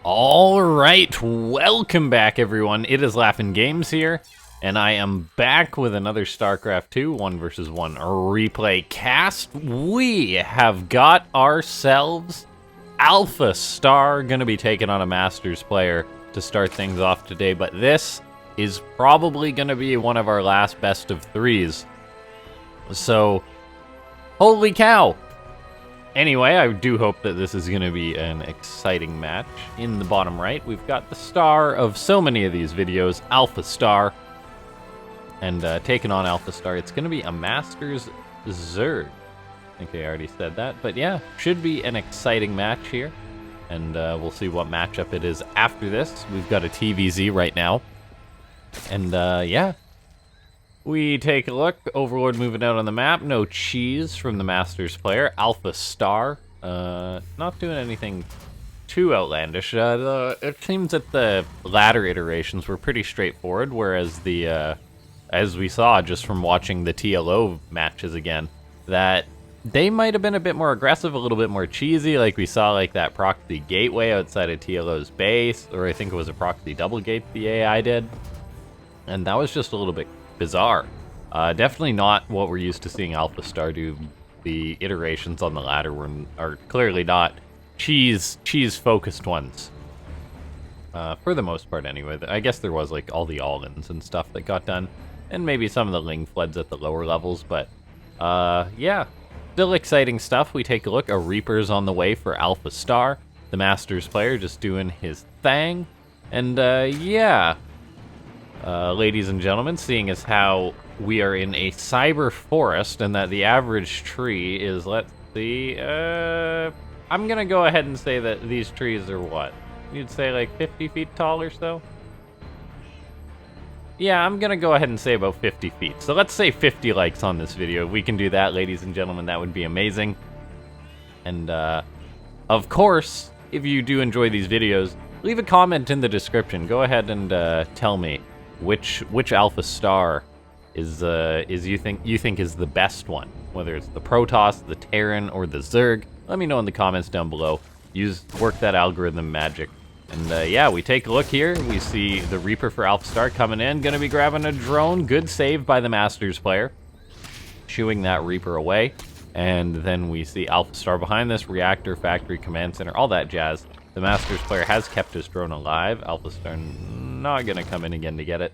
Alright, welcome back everyone. It is LaughNgamez here, and I am back with another Starcraft 2 1 vs 1 replay cast. We have got ourselves AlphaStar, gonna be taking on a Masters player to start things off today, but this is probably gonna be one of our last best of threes. So, holy cow! Anyway, I do hope that this is going to be an exciting match. In the bottom right, we've got the star of so many of these videos, AlphaStar. And taking on AlphaStar, it's going to be a Masters Zerg. I think I already said that. But yeah, should be an exciting match here. And we'll see what matchup it is after this. We've got a TVZ right now. And yeah. We take a look. Overlord moving out on the map. No cheese from the Masters player. AlphaStar. Not doing anything too outlandish. It seems that the latter iterations were pretty straightforward, whereas the, as we saw just from watching the TLO matches again, that they might have been a bit more aggressive, a little bit more cheesy, like we saw like that proxy gateway outside of TLO's base, or I think it was a proxy double gate the AI did. And that was just a little bit bizarre. Definitely not what we're used to seeing AlphaStar do. The iterations on the ladder are clearly not cheese-focused ones. For the most part, anyway. I guess there was like all the all-ins and stuff that got done, and maybe some of the Ling floods at the lower levels, but yeah, still exciting stuff. We take a look. A Reaper's on the way for AlphaStar, the Masters player, just doing his thing, and yeah. Ladies and gentlemen, seeing as how we are in a cyber forest and that the average tree is, let's see, I'm gonna go ahead and say that these trees are what? You'd say like 50 feet tall or so? Yeah, I'm gonna go ahead and say about 50 feet. So let's say 50 likes on this video. If we can do that, ladies and gentlemen, that would be amazing. And, of course, if you do enjoy these videos, leave a comment in the description. Go ahead and tell me which AlphaStar is you think is the best one, whether it's the Protoss, the Terran, or the Zerg. Let me know in the comments down below. Work that algorithm magic. And yeah, we take a look here. We see the Reaper for AlphaStar coming in, gonna be grabbing a drone. Good save by the Masters player, shooing that Reaper away. And then we see AlphaStar behind this, reactor, factory, command center, all that jazz. The Masters player has kept his drone alive. AlphaStar not gonna come in again to get it.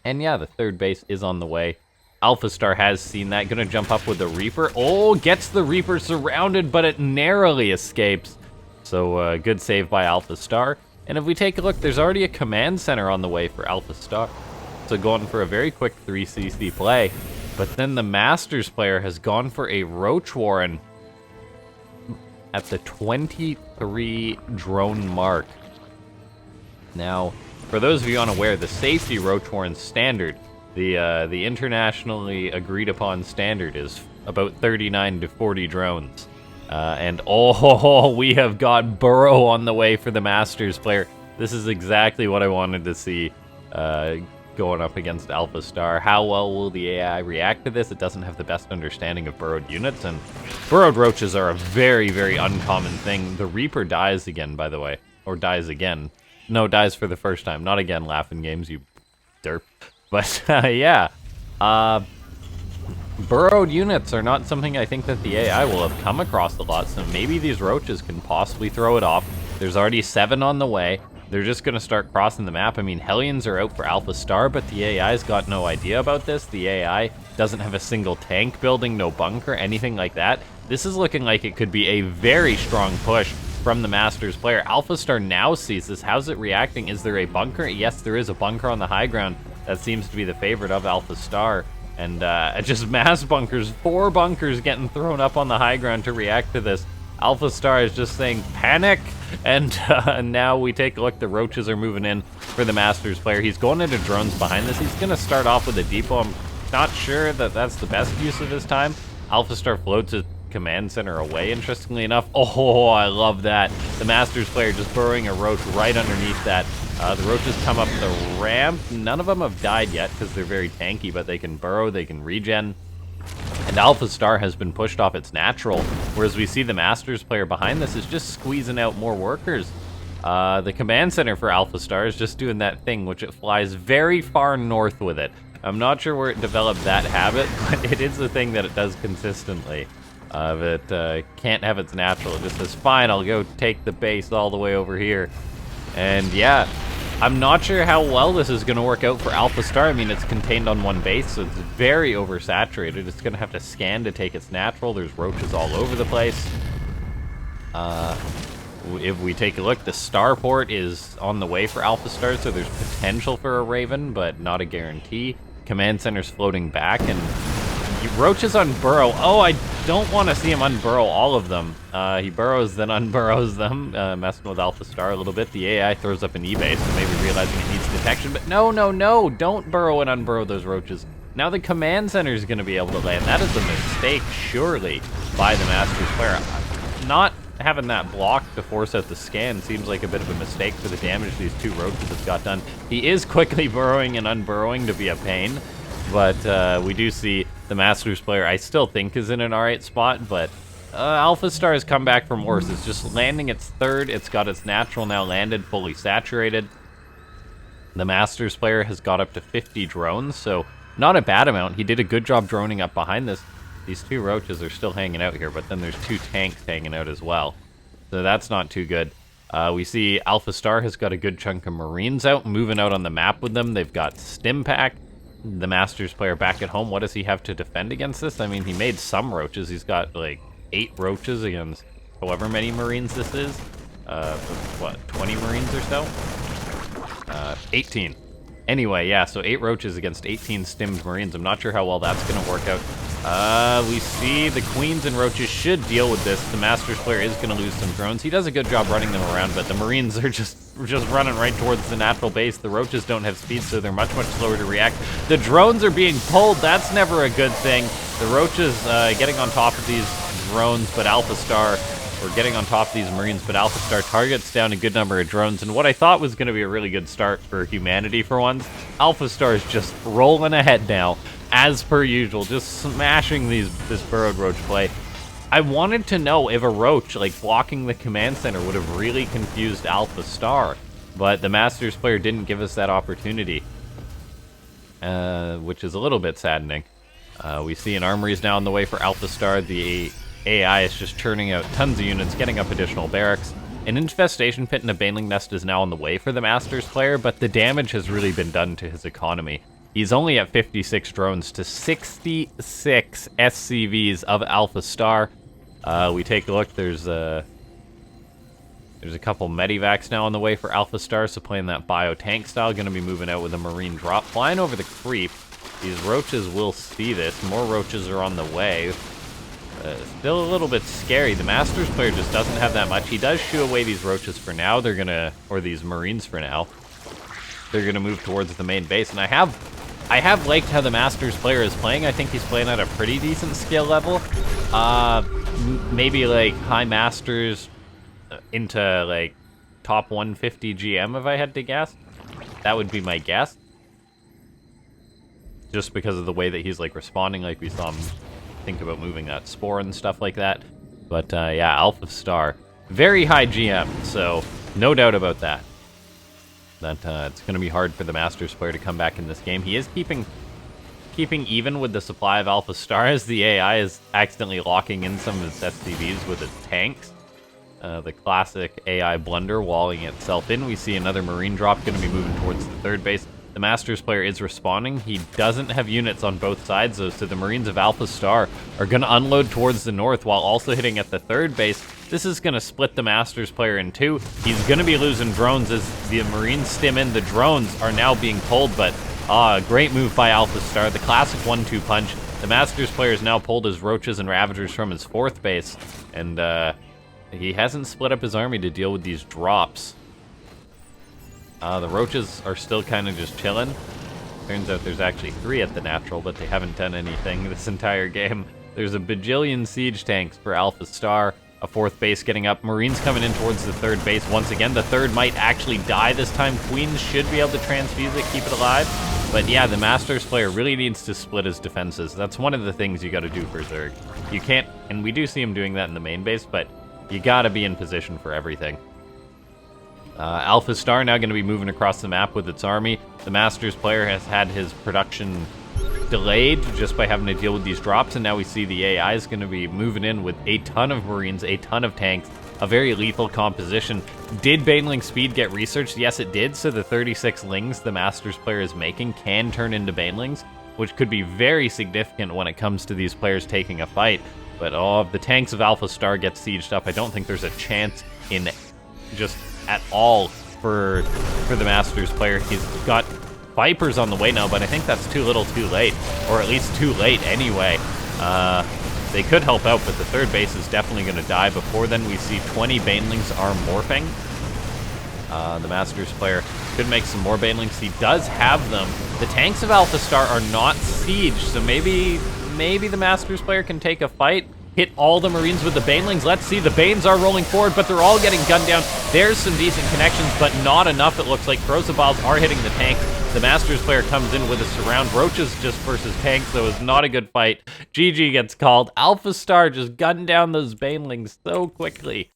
And yeah, the third base is on the way. AlphaStar has seen that, gonna jump up with the Reaper. Oh, gets the Reaper surrounded, but it narrowly escapes. So good save by AlphaStar. And if we take a look, there's already a command center on the way for AlphaStar. So going for a very quick 3CC play. But then the Masters player has gone for a Roach Warren at the 23 drone mark. Now, for those of you unaware, the safety Roach Warren standard, the internationally agreed upon standard, is about 39 to 40 drones. And oh, we have got Burrow on the way for the Masters player. This is exactly what I wanted to see going up against AlphaStar. How well will the AI react to this? It doesn't have the best understanding of burrowed units, and burrowed roaches are a very, very uncommon thing. The Reaper dies again, by the way. Or dies again. No, dies for the first time. Not again, LaughNgamez, you derp. But, yeah. Burrowed units are not something I think that the AI will have come across a lot, so maybe these roaches can possibly throw it off. There's already 7 on the way. They're just going to start crossing the map. I mean, Hellions are out for AlphaStar, but the AI's got no idea about this. The AI doesn't have a single tank building, no bunker, anything like that. This is looking like it could be a very strong push from the Masters player. AlphaStar now sees this. How's it reacting? Is there a bunker? Yes, there is a bunker on the high ground. That seems to be the favorite of AlphaStar. And just mass bunkers, 4 bunkers getting thrown up on the high ground to react to this. AlphaStar is just saying, panic! And now we take a look, the roaches are moving in for the Masters player. He's going into drones behind this. He's going to start off with a depot. I'm not sure that that's the best use of his time. AlphaStar floats his command center away, interestingly enough. Oh, I love that. The Masters player just burrowing a roach right underneath that. The roaches come up the ramp. None of them have died yet because they're very tanky, but they can burrow, they can regen. And AlphaStar has been pushed off its natural, whereas we see the Masters player behind this is just squeezing out more workers. The command center for AlphaStar is just doing that thing, which it flies very far north with it. I'm not sure where it developed that habit, but it is the thing that it does consistently. It can't have its natural. It just says, fine, I'll go take the base all the way over here. And yeah, I'm not sure how well this is going to work out for AlphaStar. I mean, it's contained on one base, so it's very oversaturated. It's going to have to scan to take its natural. There's roaches all over the place. If we take a look, the starport is on the way for AlphaStar, so there's potential for a Raven, but not a guarantee. Command center's floating back, and roaches unburrow. Oh, I don't want to see him unburrow all of them. He burrows, then unburrows them, messing with AlphaStar a little bit. The AI throws up an E-base, so maybe realizing it needs detection, but no, no, no, don't burrow and unburrow those roaches. Now the command center is going to be able to land. That is a mistake, surely, by the Masters player. Not having that block to force out the scan seems like a bit of a mistake for the damage these two roaches have got done. He is quickly burrowing and unburrowing to be a pain, but we do see the Masters player, I still think, is in an alright spot, but AlphaStar has come back from worse. It's just landing its third. It's got its natural now landed, fully saturated. The Masters player has got up to 50 drones, so not a bad amount. He did a good job droning up behind this. These two roaches are still hanging out here, but then there's two tanks hanging out as well. So that's not too good. We see AlphaStar has got a good chunk of Marines out, moving out on the map with them. They've got Stimpak. The Masters player back at home, what does he have to defend against this? I mean, he made some roaches. He's got, like, 8 roaches against however many Marines this is. What, 20 Marines or so? 18. Anyway, yeah, so 8 roaches against 18 stimmed Marines. I'm not sure how well that's going to work out. We see the Queens and roaches should deal with this. The Masters player is going to lose some drones. He does a good job running them around, but the Marines are just running right towards the natural base. The roaches don't have speed, so they're much, much slower to react. The drones are being pulled. That's never a good thing. The roaches getting on top of these drones, but AlphaStar, or getting on top of these Marines, but AlphaStar targets down a good number of drones, and what I thought was going to be a really good start for humanity for once, AlphaStar is just rolling ahead now, as per usual, just smashing this burrowed roach play. I wanted to know if a roach, like, blocking the command center would have really confused AlphaStar, but the Masters player didn't give us that opportunity, which is a little bit saddening. We see an armory is now on the way for AlphaStar. The AI is just churning out tons of units, getting up additional barracks. An infestation pit and a baneling nest is now on the way for the Masters player, but the damage has really been done to his economy. He's only at 56 drones to 66 SCVs of AlphaStar. We take a look, there's a couple medivacs now on the way for AlphaStar, so playing that bio-tank style, going to be moving out with a marine drop. Flying over the creep, these roaches will see this. More roaches are on the way. Still a little bit scary. The Masters player just doesn't have that much. He does shoo away these roaches for now. They're gonna, or these Marines for now. They're gonna move towards the main base, and I have liked how the Masters player is playing. I think he's playing at a pretty decent skill level. Maybe like high Masters into like top 150 GM if I had to guess. That would be my guess. Just because of the way that he's like responding, like we saw him think about moving that spore and stuff like that. But yeah, AlphaStar, very high GM, so no doubt about that. That it's going to be hard for the Masters player to come back in this game. He is keeping even with the supply of AlphaStar, as the AI is accidentally locking in some of his SCVs with its tanks. The classic AI blunder, walling itself in. We see another Marine drop going to be moving towards the third base. The Masters player is responding. He doesn't have units on both sides, though, so the Marines of AlphaStar are going to unload towards the north while also hitting at the third base. This is going to split the Masters player in two. He's going to be losing drones as the Marines stim in. The drones are now being pulled, but great move by AlphaStar. The classic 1-2 punch. The Masters player has now pulled his Roaches and Ravagers from his fourth base, and he hasn't split up his army to deal with these drops. The Roaches are still kind of just chilling. Turns out there's actually 3 at the natural, but they haven't done anything this entire game. There's a bajillion siege tanks for AlphaStar. A fourth base getting up. Marines coming in towards the third base. Once again, the third might actually die this time. Queens should be able to transfuse it, keep it alive. But yeah, the Masters player really needs to split his defenses. That's one of the things you got to do for Zerg. You can't, and we do see him doing that in the main base, but you got to be in position for everything. AlphaStar now going to be moving across the map with its army. The Masters player has had his production delayed just by having to deal with these drops, and now we see the AI is going to be moving in with a ton of Marines, a ton of tanks, a very lethal composition. Did Baneling speed get researched? Yes, it did, so the 36 Lings the Masters player is making can turn into Banelings, which could be very significant when it comes to these players taking a fight. But if the tanks of AlphaStar get sieged up, I don't think there's a chance in just at all for the Masters player. He's got Vipers on the way now, but I think that's too little too late, or at least too late anyway. They could help out, but the third base is definitely going to die. Before then, we see 20 Banelings are morphing. The Masters player could make some more Banelings. He does have them. The tanks of AlphaStar are not sieged, so maybe the Masters player can take a fight, hit all the Marines with the Banelings. Let's see, the Banes are rolling forward, but they're all getting gunned down. There's some decent connections, but not enough, it looks like. Crozabals are hitting the tank. The Masters player comes in with a surround. Roaches just versus tanks, so it's not a good fight. GG gets called. AlphaStar just gunned down those Banelings so quickly.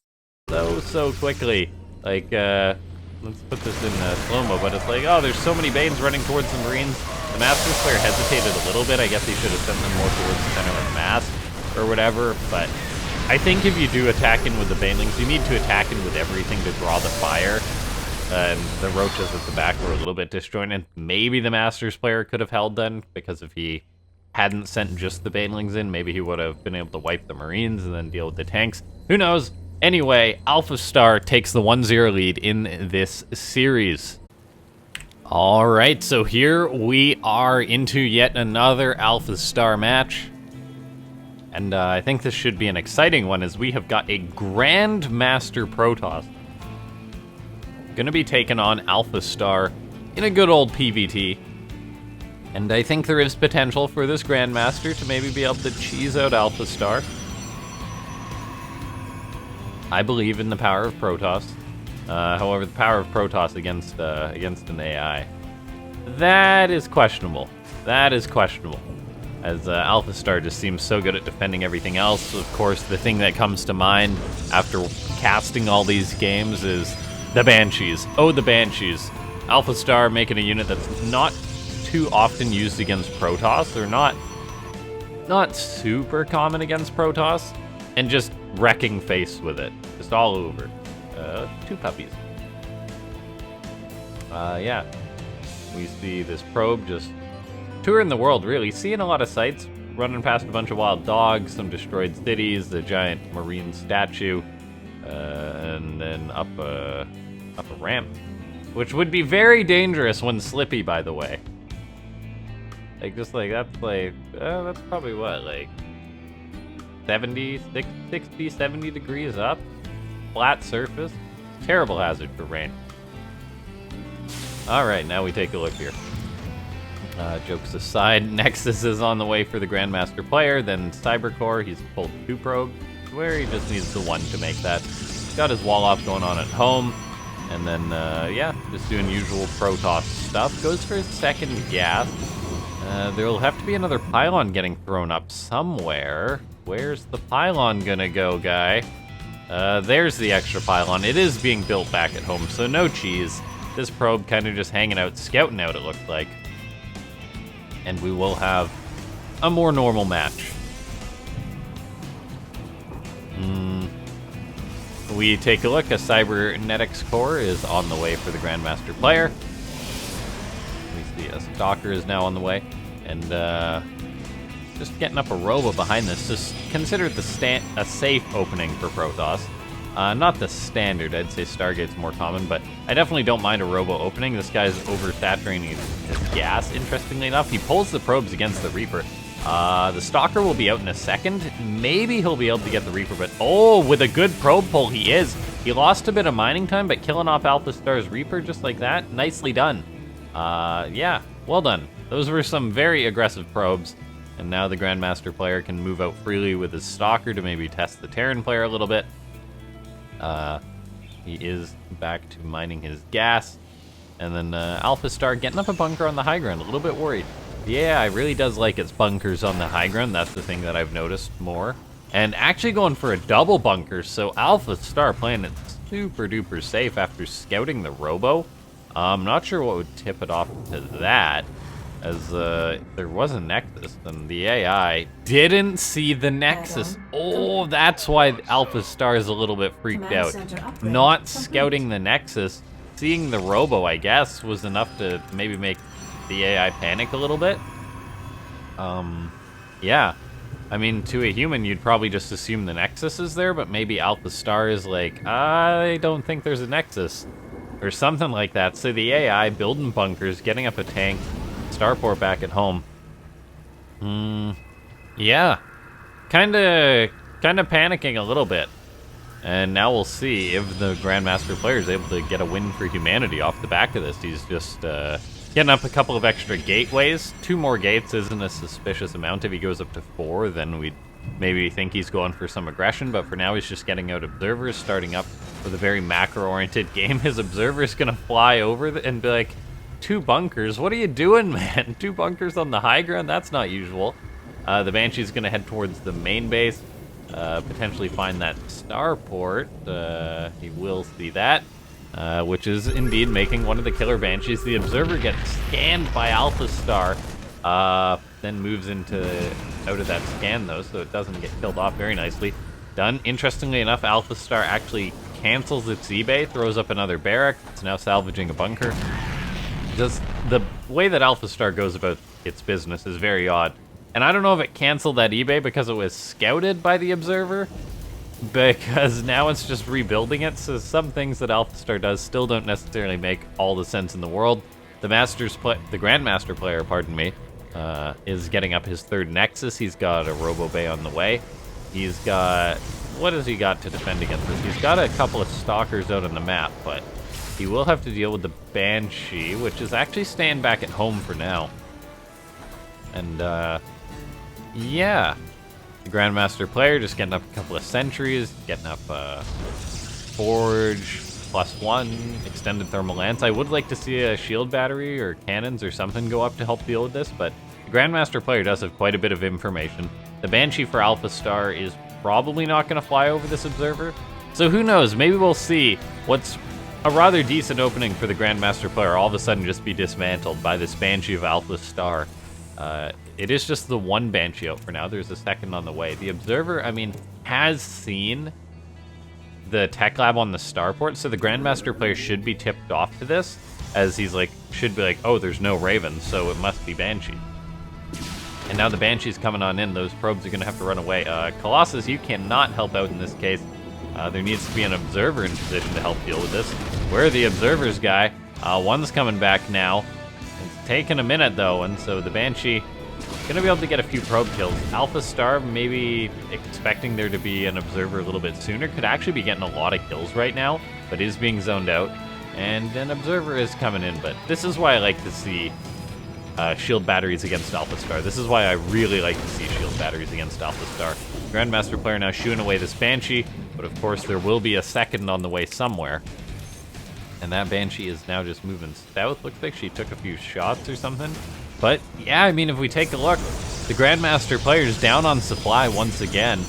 So quickly. Like, let's put this in slow-mo, but it's like, oh, there's so many Banes running towards the Marines. The Masters player hesitated a little bit. I guess he should have sent them more towards the center of mass or whatever, but I think if you do attack in with the Banelings, you need to attack in with everything to draw the fire. And the Roaches at the back were a little bit disjointed. Maybe the Masters player could have held then, because if he hadn't sent just the Banelings in, maybe he would have been able to wipe the Marines and then deal with the tanks. Who knows? Anyway, AlphaStar takes the 1-0 lead in this series. All right, so here we are into yet another AlphaStar match. And I think this should be an exciting one, as we have got a Grandmaster Protoss gonna be taking on AlphaStar in a good old PvT. And I think there is potential for this Grandmaster to maybe be able to cheese out AlphaStar. I believe in the power of Protoss. However, the power of Protoss against an AI, that is questionable. That is questionable. As AlphaStar just seems so good at defending everything else. Of course, the thing that comes to mind after casting all these games is the Banshees. Oh, the Banshees. AlphaStar making a unit that's not too often used against Protoss. They're not super common against Protoss. And just wrecking face with it. Just all over. 2 puppies. Yeah. We see this probe just touring the world, really. Seeing a lot of sights. Running past a bunch of wild dogs, some destroyed cities, the giant marine statue, and then up a ramp, which would be very dangerous when slippy, by the way. Like, just like, that's probably what, like 60, 70 degrees up, flat surface, terrible hazard for rain. All right, now we take a look here. Jokes aside, Nexus is on the way for the Grandmaster player, then Cybercore, he's pulled 2 probes, where he just needs the 1 to make that. He's got his wall off going on at home, and then, yeah, just doing usual Protoss stuff. Goes for his 2nd gas. There'll have to be another pylon getting thrown up somewhere. Where's the pylon gonna go, guy? There's the extra pylon. It is being built back at home, so no cheese. This probe kind of just hanging out, scouting out, it looks like. And we will have a more normal match. We take a look. A cybernetics core is on the way for the Grandmaster player. We see a stalker is now on the way. And just getting up a robo behind this. Just consider it a safe opening for Protoss. Not the standard. I'd say Stargate's more common, but I definitely don't mind a robo opening. This guy's oversaturating his gas, interestingly enough. He pulls the probes against the Reaper. The Stalker will be out in a second. Maybe he'll be able to get the Reaper, but oh, with a good probe pull, he is. He lost a bit of mining time, but killing off AlphaStar's Reaper just like that, nicely done. Yeah, well done. Those were some very aggressive probes, and now the Grandmaster player can move out freely with his Stalker to maybe test the Terran player a little bit. He is back to mining his gas. And then AlphaStar getting up a bunker on the high ground, a little bit worried. Yeah, it really does like its bunkers on the high ground. That's the thing that I've noticed more. And actually going for a double bunker, so AlphaStar playing it super duper safe after scouting the Robo. I'm not sure what would tip it off to that, as there was a Nexus, and the AI didn't see the Nexus. Oh, that's why AlphaStar is a little bit freaked out. Not scouting the Nexus, seeing the Robo, I guess, was enough to maybe make the AI panic a little bit. Yeah. I mean, to a human, you'd probably just assume the Nexus is there, but maybe AlphaStar is like, I don't think there's a Nexus, or something like that. So the AI building bunkers, getting up a tank, starport back at home. Yeah. Kinda panicking a little bit. And now we'll see if the Grandmaster player is able to get a win for humanity off the back of this. He's just, getting up a couple of extra gateways. 2 more gates isn't a suspicious amount. If he goes up to 4, then we'd maybe think he's going for some aggression, but for now he's just getting out observers, starting up with a very macro-oriented game. His observer's gonna fly over and be like, 2 bunkers? What are you doing, man? 2 bunkers on the high ground? That's not usual. The Banshee's gonna head towards the main base, potentially find that starport. He will see that. Which is indeed making one of the killer Banshees. The observer gets scanned by AlphaStar, then moves out of that scan though, so it doesn't get killed off. Very nicely done. Interestingly enough, AlphaStar actually cancels its eBay, throws up another barrack. It's now salvaging a bunker. Just the way that AlphaStar goes about its business is very odd. And I don't know if it canceled that eBay because it was scouted by the observer, because now it's just rebuilding it, so some things that AlphaStar does still don't necessarily make all the sense in the world. The Grandmaster player, pardon me, is getting up his 3rd Nexus. He's got a Robo Bay on the way. He's got... what has he got to defend against this? He's got a couple of Stalkers out on the map, but he will have to deal with the Banshee, which is actually staying back at home for now. And, yeah. The Grandmaster player just getting up a couple of sentries, getting up Forge, +1, extended thermal lance. I would like to see a shield battery or cannons or something go up to help deal with this, but the Grandmaster player does have quite a bit of information. The Banshee for AlphaStar is probably not going to fly over this observer, so who knows, maybe we'll see what's a rather decent opening for the Grandmaster player all of a sudden just be dismantled by this Banshee of AlphaStar. It is just the 1 Banshee out for now. There's a 2nd on the way. The observer, I mean, has seen the tech lab on the starport, so the Grandmaster player should be tipped off to this, as he's like, should be like, oh, there's no Raven, so it must be Banshee. And now the Banshee's coming on in. Those probes are going to have to run away. Colossus, you cannot help out in this case. There needs to be an observer in position to help deal with this. Where are the observers, guy? One's coming back now. It's taking a minute, though, and so the Banshee gonna be able to get a few probe kills. AlphaStar, maybe expecting there to be an observer a little bit sooner, could actually be getting a lot of kills right now, but is being zoned out. And an observer is coming in, but this is why I like to see shield batteries against AlphaStar. This is why I really like to see shield batteries against AlphaStar. Grandmaster player now shooing away this Banshee, but of course there will be a 2nd on the way somewhere. And that Banshee is now just moving south. Looks like she took a few shots or something. But, yeah, I mean, if we take a look, the Grandmaster player's down on supply once again.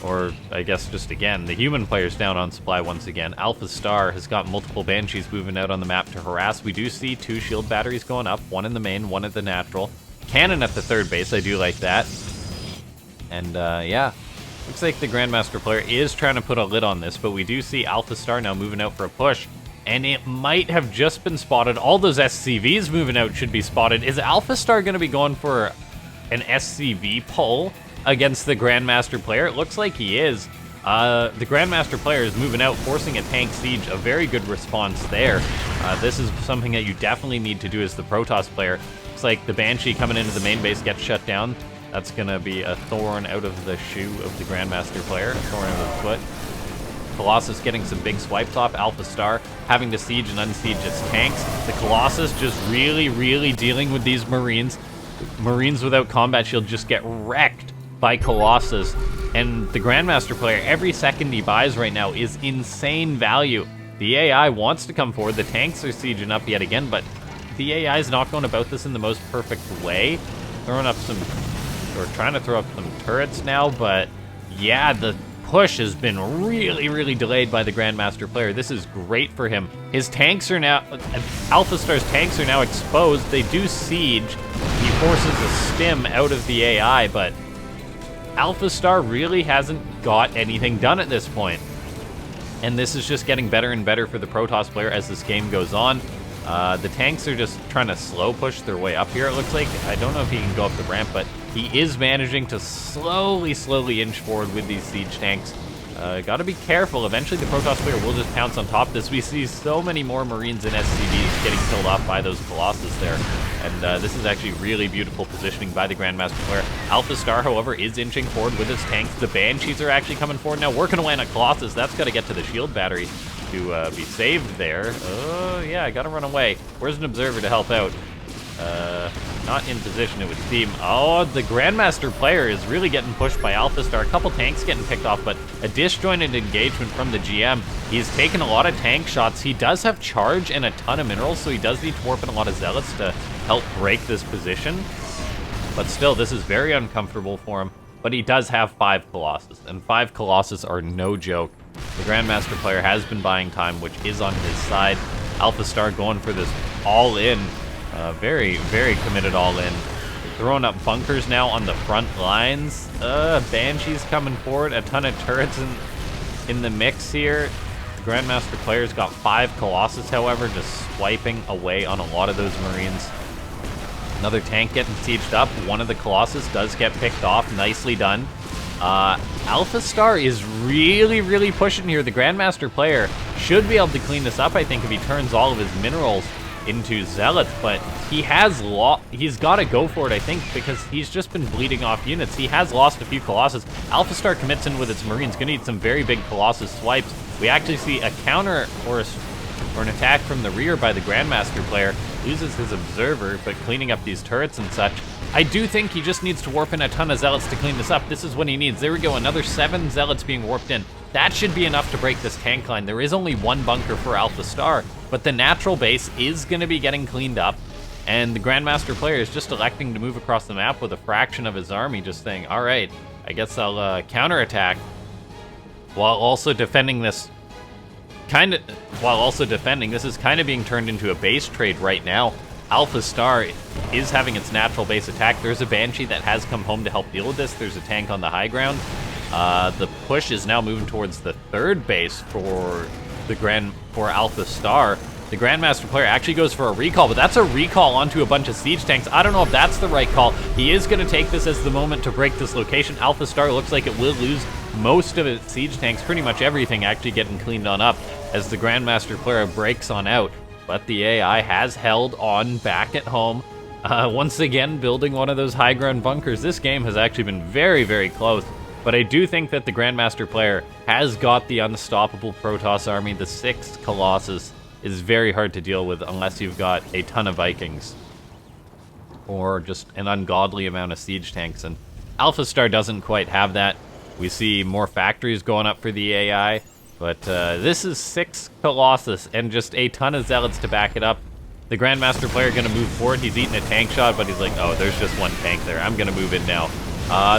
Or, I guess just again, the human player's down on supply once again. AlphaStar has got multiple Banshees moving out on the map to harass. We do see 2 shield batteries going up, 1 in the main, 1 at the natural. Cannon at the 3rd base, I do like that. And, yeah. Looks like the Grandmaster player is trying to put a lid on this, but we do see AlphaStar now moving out for a push. And it might have just been spotted. All those SCVs moving out should be spotted. Is AlphaStar going to be going for an SCV pull against the Grandmaster player? It looks like he is. The Grandmaster player is moving out, forcing a tank siege. A very good response there. This is something that you definitely need to do as the Protoss player. Looks like the Banshee coming into the main base gets shut down. That's going to be a thorn out of the shoe of the Grandmaster player. A thorn out of the foot. Colossus getting some big swipes off. AlphaStar having to siege and unsiege its tanks. The Colossus just really dealing with these Marines. Marines without combat shield just get wrecked by Colossus. And the Grandmaster player, every second he buys right now is insane value. The AI wants to come forward. The tanks are sieging up yet again, but the AI is not going about this in the most perfect way. Throwing up some, or trying to throw up some turrets now, but yeah, the push has been really delayed by the Grandmaster player. This is great for him. His tanks are now, AlphaStar's tanks are now exposed. They do siege. He forces a stim out of the AI, but AlphaStar really hasn't got anything done at this point. And this is just getting better and better for the Protoss player as this game goes on. The tanks are just trying to slow push their way up here, it looks like. I don't know if he can go up the ramp, but he is managing to slowly inch forward with these siege tanks. Gotta be careful. Eventually, the Protoss player will just pounce on top of this. We see so many more Marines and SCVs getting killed off by those Colossus there. And this is actually really beautiful positioning by the Grandmaster player. AlphaStar, however, is inching forward with his tanks. The Banshees are actually coming forward now, working away on a Colossus. That's got to get to the shield battery to be saved there. Oh, yeah, I gotta run away. Where's an observer to help out? Not in position, it would seem. Oh, the Grandmaster player is really getting pushed by AlphaStar. A couple tanks getting picked off, but a disjointed engagement from the GM. He's taken a lot of tank shots. He does have charge and a ton of minerals, so he does need to warp in a lot of zealots to help break this position. But still, this is very uncomfortable for him. But he does have 5 Colossus, and 5 Colossus are no joke. The Grandmaster player has been buying time, which is on his side. AlphaStar going for this all-in. Very committed all-in. Throwing up bunkers now on the front lines. Banshees coming forward. A ton of turrets in the mix here. The Grandmaster player's got 5 Colossus, however, just swiping away on a lot of those Marines. Another tank getting sieged up. One of the Colossus does get picked off. Nicely done. AlphaStar is really pushing here. The Grandmaster player should be able to clean this up, I think, if he turns all of his minerals into zealots, but he's got to go for it, I think, because he's just been bleeding off units. He has lost a few Colossus. AlphaStar commits in with its Marines. Gonna need some very big Colossus swipes. We actually see a counter or an attack from the rear by the Grandmaster player. Loses his observer, but cleaning up these turrets and such. I do think he just needs to warp in a ton of zealots to clean this up. This is what he needs. There we go, another 7 zealots being warped in. That should be enough to break this tank line. There is only 1 bunker for AlphaStar, but the natural base is going to be getting cleaned up, and the Grandmaster player is just electing to move across the map with a fraction of his army, just saying, all right, I guess I'll counterattack, while also defending this. This is kind of being turned into a base trade right now. AlphaStar is having its natural base attack. There's a Banshee that has come home to help deal with this. There's a tank on the high ground. The push is now moving towards the 3rd base for AlphaStar. The Grandmaster player actually goes for a recall, but that's a recall onto a bunch of siege tanks. I don't know if that's the right call. He is going to take this as the moment to break this location. AlphaStar looks like it will lose most of its siege tanks, pretty much everything actually getting cleaned on up as the Grandmaster player breaks on out. But the AI has held on back at home. Once again, building one of those high ground bunkers. This game has actually been very close. But I do think that the Grandmaster player has got the unstoppable Protoss army. The 6th Colossus is very hard to deal with unless you've got a ton of Vikings. Or just an ungodly amount of siege tanks. And AlphaStar doesn't quite have that. We see more factories going up for the AI. But this is 6 Colossus and just a ton of zealots to back it up. The Grandmaster player going to move forward. He's eating a tank shot, but he's like, oh, there's just 1 tank there. I'm going to move in now.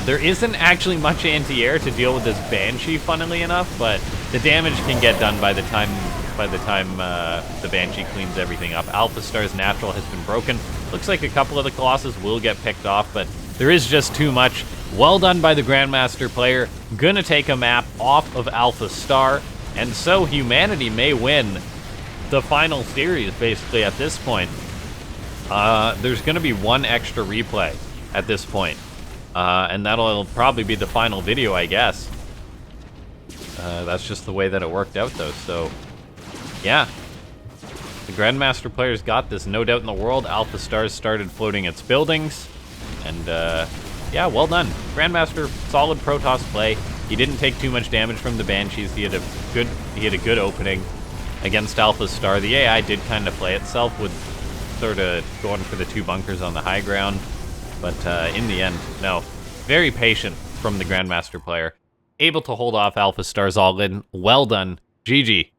There isn't actually much anti-air to deal with this Banshee, funnily enough, but the damage can get done by the time the Banshee cleans everything up. AlphaStar's natural has been broken. Looks like a couple of the Colossus will get picked off, but there is just too much. Well done by the Grandmaster player. Gonna take a map off of AlphaStar, and so humanity may win the final series, basically, at this point. There's gonna be 1 extra replay at this point. And that'll probably be the final video, I guess. That's just the way that it worked out, though, so yeah. The Grandmaster player's got this, no doubt in the world. AlphaStar started floating its buildings, and yeah, well done. Grandmaster, solid Protoss play. He didn't take too much damage from the Banshees. He had a good opening against AlphaStar. The AI did kind of play itself with sort of going for the 2 bunkers on the high ground. But in the end, no. Very patient from the Grandmaster player. Able to hold off AlphaStar's all-in. Well done. GG.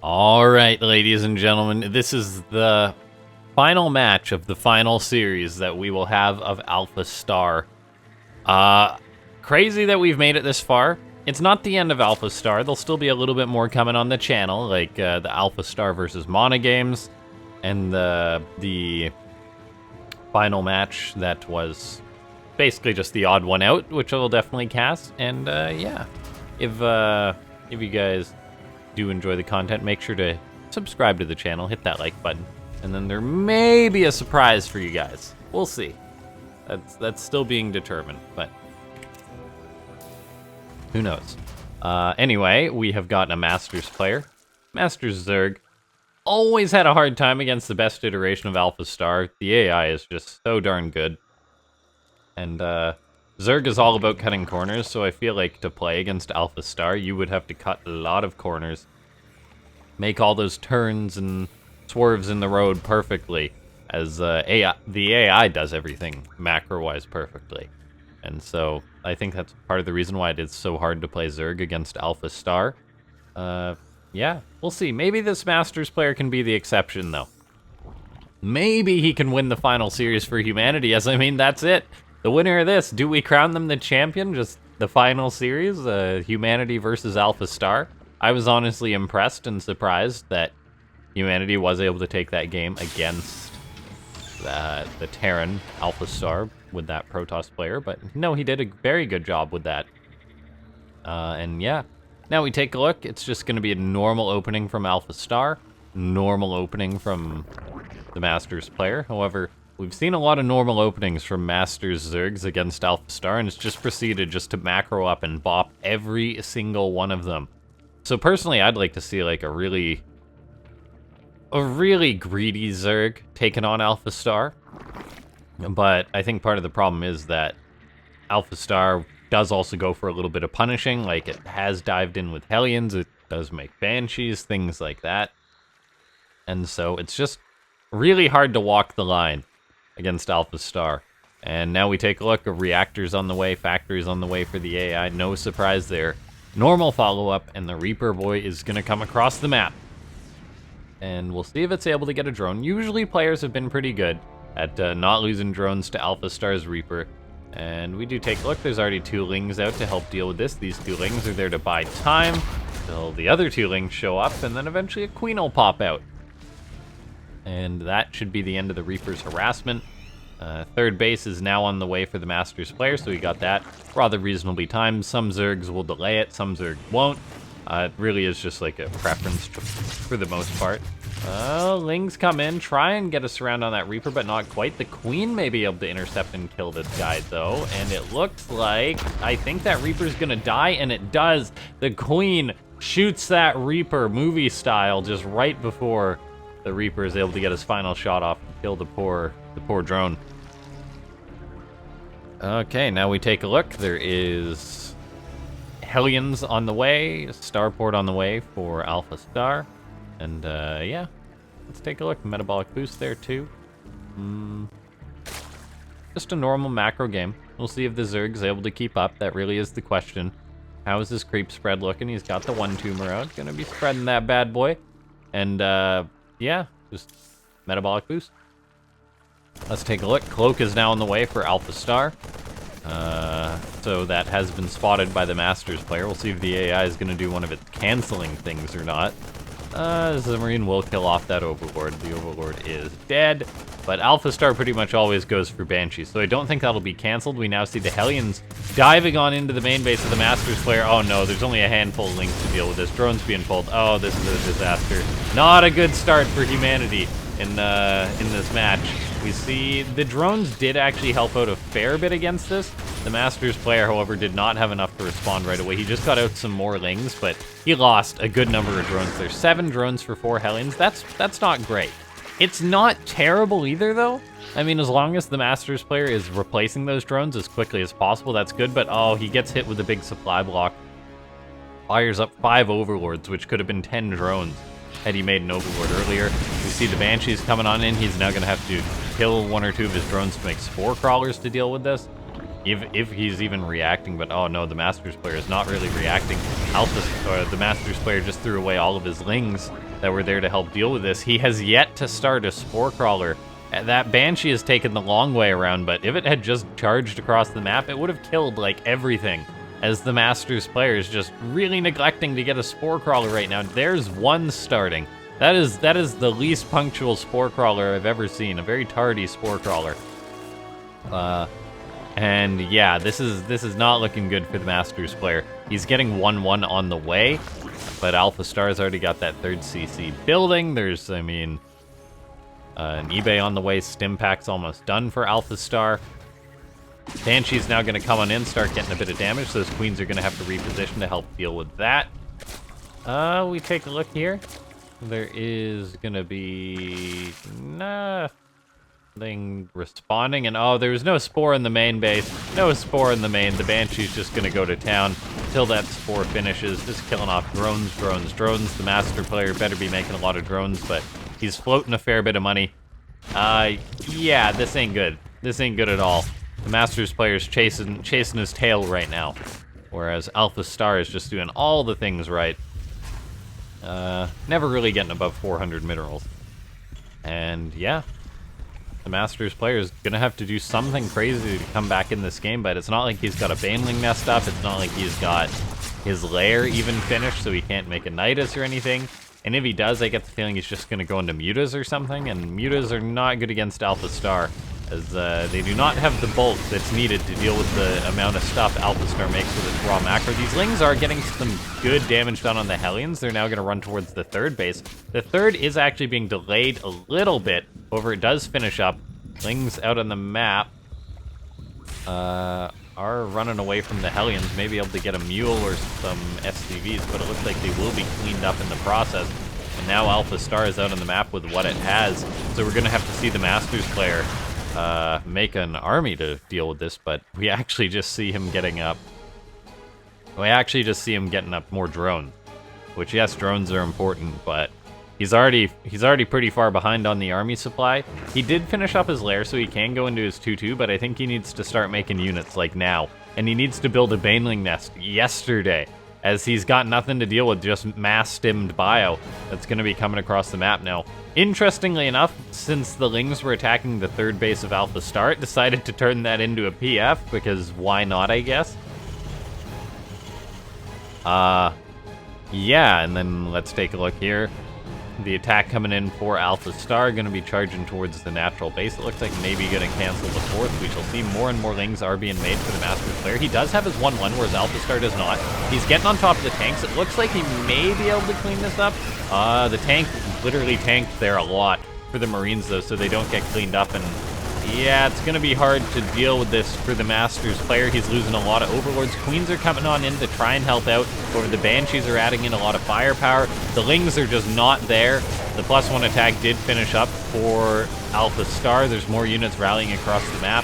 All right, ladies and gentlemen. This is the final match of the final series that we will have of AlphaStar. crazy that we've made it this far. It's not the end of AlphaStar. There'll still be a little bit more coming on the channel, like the AlphaStar versus LaughNgamez, and the final match that was basically just the odd one out, which I'll definitely cast. And yeah, if you guys do enjoy the content, make sure to subscribe to the channel, hit that like button, and then there may be a surprise for you guys. We'll see. That's still being determined, but who knows? Anyway, we have gotten a Masters player. Masters Zerg always had a hard time against the best iteration of AlphaStar. The AI is just so darn good. And Zerg is all about cutting corners, so I feel like to play against AlphaStar, you would have to cut a lot of corners, make all those turns and swerves in the road perfectly, as the AI does everything macro-wise perfectly. And so I think that's part of the reason why it is so hard to play Zerg against AlphaStar. Yeah, we'll see. Maybe this Masters player can be the exception, though. Maybe he can win the final series for humanity, as I mean, that's it. The winner of this, do we crown them the champion? Just the final series, humanity versus AlphaStar. I was honestly impressed and surprised that humanity was able to take that game against the Terran AlphaStar with that Protoss player, but no, he did a very good job with that. And yeah, now we take a look. It's just going to be a normal opening from AlphaStar, normal opening from the Masters player. However, we've seen a lot of normal openings from Masters Zergs against AlphaStar, and it's just proceeded just to macro up and bop every single one of them. So personally, I'd like to see like a really greedy Zerg taking on AlphaStar. But I think part of the problem is that AlphaStar does also go for a little bit of punishing. Like, it has dived in with Hellions, it does make Banshees, things like that. And so it's just really hard to walk the line against AlphaStar. And now we take a look at reactors on the way, factories on the way for the AI. No surprise there. Normal follow-up, and the Reaper boy is going to come across the map. And we'll see if it's able to get a drone. Usually players have been pretty good at not losing drones to AlphaStar's Reaper. And we do take a look. There's already 2 Lings out to help deal with this. These 2 Lings are there to buy time till the other 2 Lings show up, and then eventually a Queen will pop out. And that should be the end of the Reaper's harassment. Third base is now on the way for the Masters player, so we got that rather reasonably timed. Some Zergs will delay it, some Zerg won't. It really is just like a preference for the most part. Lings come in, try and get a surround on that Reaper, but not quite. The Queen may be able to intercept and kill this guy, though, and it looks like, I think that Reaper's gonna die, and it does. The Queen shoots that Reaper, movie style, just right before the Reaper is able to get his final shot off and kill the poor drone. Okay, now we take a look. There is Hellions on the way, Starport on the way for AlphaStar. And yeah, let's take a look. Metabolic boost there too. Just a normal macro game. We'll see if the Zerg's able to keep up. That really is the question. How is his creep spread looking? He's got the 1 tumor out. Gonna be spreading that bad boy. And yeah, just metabolic boost. Let's take a look. Cloak is now on the way for AlphaStar. So that has been spotted by the Masters player. We'll see if the AI is going to do one of its canceling things or not. Marine will kill off that Overlord. The Overlord is dead. But AlphaStar pretty much always goes for Banshee, so I don't think that'll be canceled. We now see the Hellions diving on into the main base of the Masters player. Oh no, there's only a handful of Lings to deal with this. Drone's being pulled. Oh, this is a disaster. Not a good start for humanity in this match. We see the drones did actually help out a fair bit against this. The Masters player, however, did not have enough to respond right away. He just got out some more Lings, but he lost a good number of drones. There's 7 drones for 4 Hellions. That's not great. It's not terrible either, though. I mean, as long as the Masters player is replacing those drones as quickly as possible, that's good. But, oh, he gets hit with a big supply block. Fires up 5 Overlords, which could have been 10 drones had he made an Overlord earlier. We see the Banshees coming on in. He's now going to have to kill 1 or 2 of his drones to make Spore Crawlers to deal with this. If he's even reacting, but oh no, the Masters player is not really reacting. The Masters player just threw away all of his Lings that were there to help deal with this. He has yet to start a Spore Crawler That Banshee has taken the long way around, but if it had just charged across the map, it would have killed, like, everything. As the Masters player is just really neglecting to get a Spore Crawler right now. There's one starting. That is the least punctual Spore Crawler I've ever seen. A very tardy Spore Crawler. And yeah, this is not looking good for the Masters player. He's getting 1-1 on the way, but AlphaStar's already got that 3rd CC building. There's, I mean, an eBay on the way. Stim pack's almost done for AlphaStar. Banshee's now going to come on in, start getting a bit of damage. So those queens are going to have to reposition to help deal with that. We take a look here. There is going to be nothing responding. And oh, there's no Spore in the main base. No Spore in the main. The Banshee's just going to go to town until that Spore finishes. Just killing off drones. The Master player better be making a lot of drones, but he's floating a fair bit of money. Yeah, this ain't good. This ain't good at all. The Masters player's chasing his tail right now, whereas AlphaStar is just doing all the things right. Never really getting above 400 minerals. And yeah, the Masters player is gonna have to do something crazy to come back in this game, but it's not like he's got a Baneling messed up. It's not like he's got his lair even finished, so he can't make a Nidus or anything. And if he does, I get the feeling he's just gonna go into Mutas or something, and Mutas are not good against AlphaStar, as they do not have the bulk that's needed to deal with the amount of stuff AlphaStar makes with its raw macro. These Lings are getting some good damage done on the Hellions. They're now going to run towards the 3rd base. The 3rd is actually being delayed a little bit. However, it does finish up. Lings out on the map are running away from the Hellions. Maybe able to get a Mule or some SCVs, but it looks like they will be cleaned up in the process. And now AlphaStar is out on the map with what it has. So we're going to have to see the Masters player make an army to deal with this, but we actually just see him getting up. We actually just see him getting up more drones, which, yes, drones are important, but he's already pretty far behind on the army supply. He did finish up his lair, so he can go into his 2-2, but I think he needs to start making units like now, and he needs to build a Baneling nest yesterday, as he's got nothing to deal with, just mass-stimmed bio that's going to be coming across the map now. Interestingly enough, since the Lings were attacking the 3rd base of AlphaStar, it decided to turn that into a PF, because why not, I guess? Yeah, and then let's take a look here. The attack coming in for AlphaStar, going to be charging towards the natural base. It looks like maybe going to cancel the 4th. We shall see. More and more Lings are being made for the Masters player. He does have his 1-1, whereas AlphaStar does not. He's getting on top of the tanks. It looks like he may be able to clean this up. The tank literally tanked there a lot for the Marines, though, so they don't get cleaned up. And yeah, it's going to be hard to deal with this for the Masters player. He's losing a lot of Overlords. Queens are coming on in to try and help out. Over the Banshees are adding in a lot of firepower. The Lings are just not there. The +1 attack did finish up for AlphaStar. There's more units rallying across the map.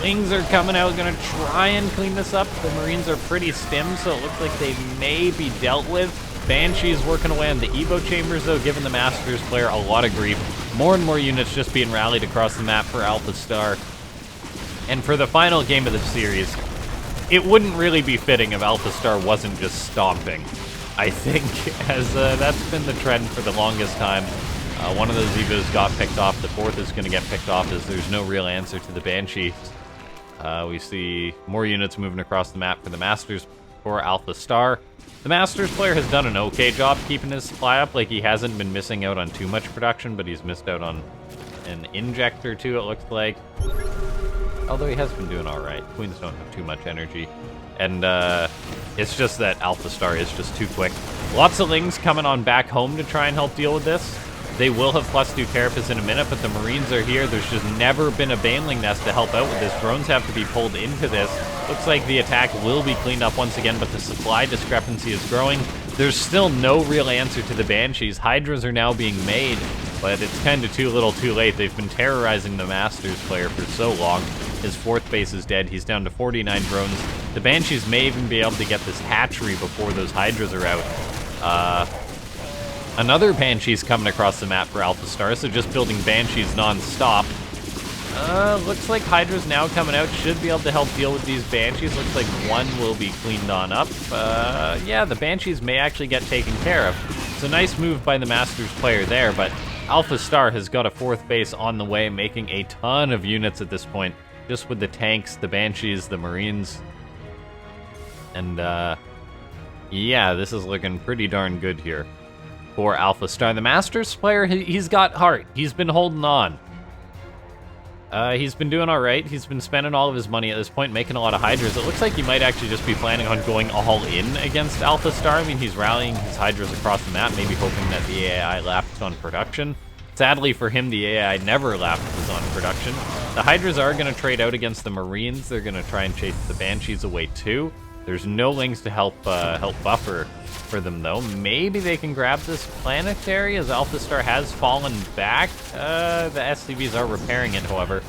Lings are coming out, going to try and clean this up. The Marines are pretty stimmed, so it looks like they may be dealt with. Banshee's working away on the Evo chambers, though, giving the Masters player a lot of grief. More and more units just being rallied across the map for AlphaStar. And for the final game of the series, it wouldn't really be fitting if AlphaStar wasn't just stomping, I think, as that's been the trend for the longest time. One of those Evos got picked off. The 4th is going to get picked off as there's no real answer to the Banshees. We see more units moving across the map for the Masters for AlphaStar. The Masters player has done an okay job keeping his supply up. Like, he hasn't been missing out on too much production, but he's missed out on an injector too, it looks like. Although he has been doing alright. Queens don't have too much energy. And it's just that AlphaStar is just too quick. Lots of Lings coming on back home to try and help deal with this. They will have +2 Carapace in a minute, but the Marines are here. There's just never been a Baneling nest to help out with this. Drones have to be pulled into this. Looks like the attack will be cleaned up once again, but the supply discrepancy is growing. There's still no real answer to the Banshees. Hydras are now being made, but it's kind of too little too late. They've been terrorizing the Masters player for so long. His 4th base is dead. He's down to 49 drones. The Banshees may even be able to get this hatchery before those Hydras are out. Another Banshee's coming across the map for AlphaStar, so just building Banshees non-stop. Looks like Hydra's now coming out. Should be able to help deal with these Banshees. Looks like one will be cleaned on up. Yeah, the Banshees may actually get taken care of. It's a nice move by the Masters player there, but AlphaStar has got a 4th base on the way, making a ton of units at this point, just with the tanks, the Banshees, the Marines. And, yeah, this is looking pretty darn good here for AlphaStar. The Masters player, he's got heart. He's been holding on. He's been doing all right. He's been spending all of his money at this point, making a lot of Hydras. It looks like he might actually just be planning on going all in against AlphaStar. I mean, he's rallying his Hydras across the map, maybe hoping that the AI lapsed on production. Sadly for him, the AI never lapses on production. The Hydras are going to trade out against the Marines. They're going to try and chase the Banshees away too. There's no lings to help buffer for them, though. Maybe they can grab this planetary, as AlphaStar has fallen back. The SCVs are repairing it, however.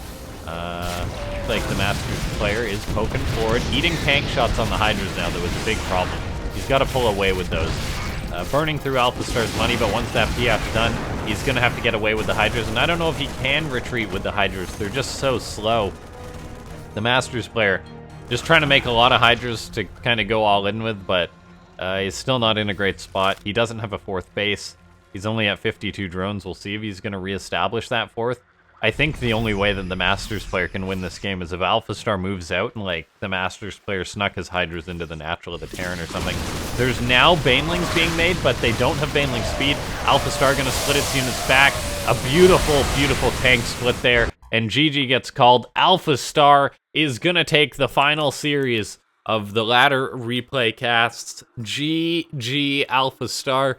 Looks like the Masters player is poking forward, eating tank shots on the Hydras now. That was a big problem. He's got to pull away with those. Burning through AlphaStar's money, but once that PF's done, he's going to have to get away with the Hydras, and I don't know if he can retreat with the Hydras. They're just so slow. The Masters player just trying to make a lot of Hydras to kind of go all in with, but he's still not in a great spot. He doesn't have a 4th base. He's only at 52 drones. We'll see if he's going to reestablish that 4th. I think the only way that the Masters player can win this game is if AlphaStar moves out and, like, the Masters player snuck his Hydras into the natural of the Terran or something. There's now Banelings being made, but they don't have Baneling speed. AlphaStar going to split its units back. A beautiful, beautiful tank split there. And GG gets called. AlphaStar is going to take the final series of the ladder replay casts. GG AlphaStar.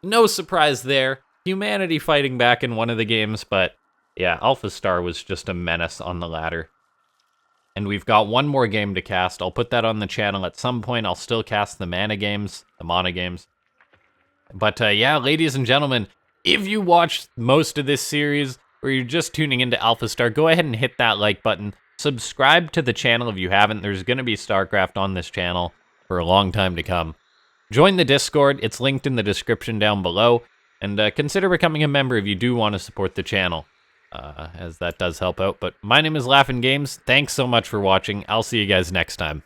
No surprise there. Humanity fighting back in one of the games, but yeah, AlphaStar was just a menace on the ladder. And we've got one more game to cast. I'll put that on the channel at some point. I'll still cast the Mana games, the Mana games. But yeah, ladies and gentlemen, if you watched most of this series, or you're just tuning into AlphaStar, go ahead and hit that like button. Subscribe to the channel if you haven't. There's going to be Starcraft on this channel for a long time to come. Join the Discord. It's linked in the description down below. And consider becoming a member if you do want to support the channel, as that does help out. But my name is LaughNgamez. Thanks so much for watching. I'll see you guys next time.